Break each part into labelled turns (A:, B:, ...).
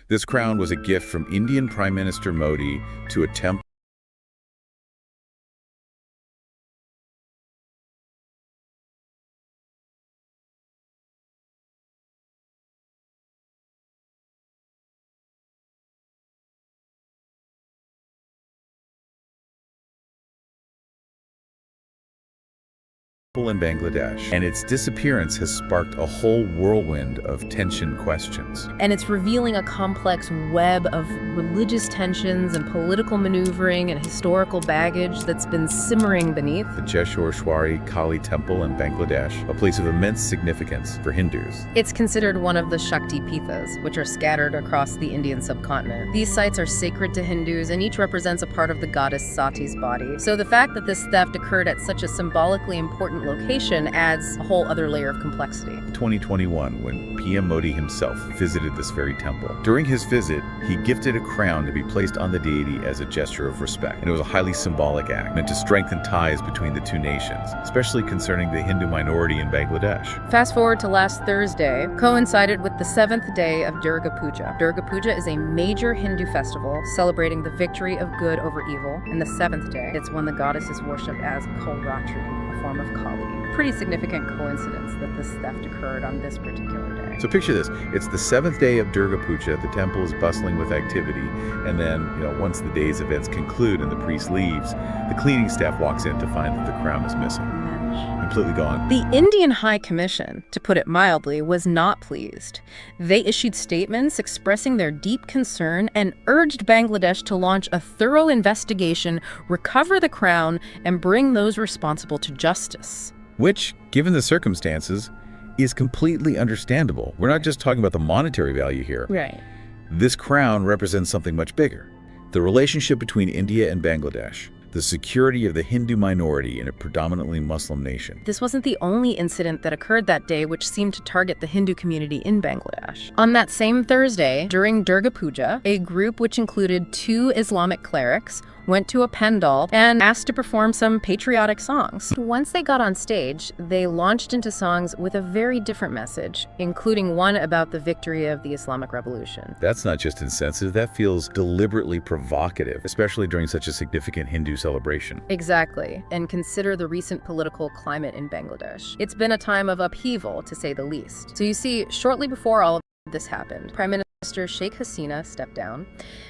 A: This crown was a gift from Indian Prime Minister Modi to a temple in Bangladesh, and its disappearance has sparked a whole whirlwind of tension questions.
B: And it's revealing a complex web of religious tensions and political maneuvering and historical baggage that's been simmering beneath.
A: The Jeshwar Kali Temple in Bangladesh, a place of immense significance for Hindus.
B: It's considered one of the Shakti Pithas, which are scattered across the Indian subcontinent. These sites are sacred to Hindus, and each represents a part of the goddess Sati's body. So the fact that this theft occurred at such a symbolically important location adds a whole other layer of complexity.
A: 2021, when PM Modi himself visited this very temple. During his visit, he gifted a crown to be placed on the deity as a gesture of respect. And it was a highly symbolic act meant to strengthen ties between the two nations, especially concerning the Hindu minority in Bangladesh.
B: Fast forward to last Thursday, coincided with the 7th day of Durga Puja. Durga Puja is a major Hindu festival celebrating the victory of good over evil. And the 7th day, it's when the goddess is worshipped as Kalratri, a form of Kali. Pretty significant coincidence that this theft occurred on this particular day.
A: So picture this, it's the 7th day of Durga Puja, the temple is bustling with activity, and then, once the day's events conclude and the priest leaves, the cleaning staff walks in to find that the crown is missing. Completely gone.
B: The Indian High Commission, to put it mildly, was not pleased. They issued statements expressing their deep concern and urged Bangladesh to launch a thorough investigation, recover the crown, and bring those responsible to justice.
A: Which, given the circumstances, is completely understandable. We're not just talking about the monetary value here.
B: Right.
A: This crown represents something much bigger. The relationship between India and Bangladesh. The security of the Hindu minority in a predominantly Muslim nation.
B: This wasn't the only incident that occurred that day which seemed to target the Hindu community in Bangladesh. On that same Thursday, during Durga Puja, a group which included 2 Islamic clerics went to a pandal and asked to perform some patriotic songs. Once they got on stage, they launched into songs with a very different message, including one about the victory of the Islamic Revolution.
A: That's not just insensitive, that feels deliberately provocative, especially during such a significant Hindu celebration.
B: Exactly, and consider the recent political climate in Bangladesh. It's been a time of upheaval, to say the least. So you see, shortly before all of this happened, Prime Minister Sheikh Hasina stepped down,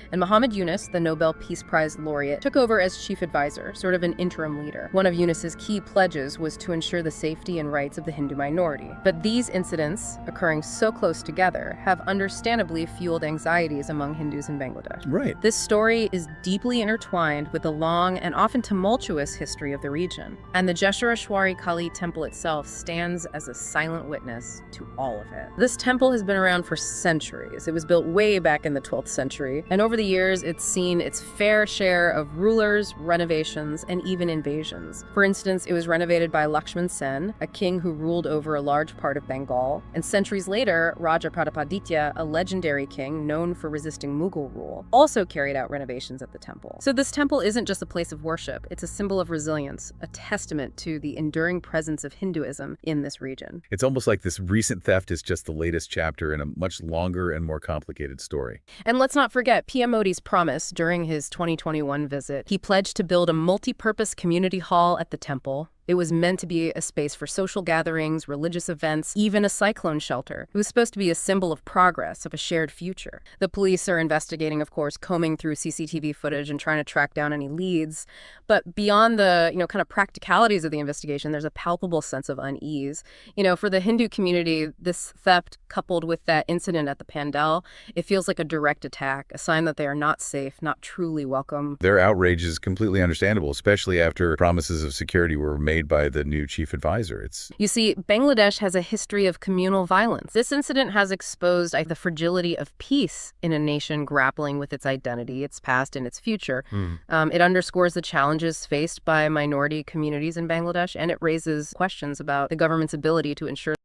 B: and Muhammad Yunus, the Nobel Peace Prize laureate, took over as chief advisor, sort of an interim leader. One of Yunus's key pledges was to ensure the safety and rights of the Hindu minority. But these incidents, occurring so close together, have understandably fueled anxieties among Hindus in Bangladesh.
A: Right.
B: This story is deeply intertwined with the long and often tumultuous history of the region. And the Jeshwar Kali temple itself stands as a silent witness to all of it. This temple has been around for centuries. It was built way back in the 12th century, and over the years, it's seen its fair share of rulers, renovations, and even invasions. For instance, it was renovated by Lakshman Sen, a king who ruled over a large part of Bengal. And centuries later, Raja Pratapaditya, a legendary king known for resisting Mughal rule, also carried out renovations at the temple. So this temple isn't just a place of worship, it's a symbol of resilience, a testament to the enduring presence of Hinduism in this region.
A: It's almost like this recent theft is just the latest chapter in a much longer and more complicated story.
B: And let's not forget PM Modi's promise during his 2021 visit. He pledged to build a multi-purpose community hall at the temple. It was meant to be a space for social gatherings, religious events, even a cyclone shelter. It was supposed to be a symbol of progress, of a shared future. The police are investigating, of course, combing through CCTV footage and trying to track down any leads. But beyond the, kind of practicalities of the investigation, there's a palpable sense of unease. For the Hindu community, this theft, coupled with that incident at the pandal, it feels like a direct attack, a sign that they are not safe, not truly welcome.
A: Their outrage is completely understandable, especially after promises of security were made by the new chief advisor.
B: You see, Bangladesh has a history of communal violence. This incident has exposed the fragility of peace in a nation grappling with its identity, its past, and its future. It underscores the challenges faced by minority communities in Bangladesh, and it raises questions about the government's ability to ensure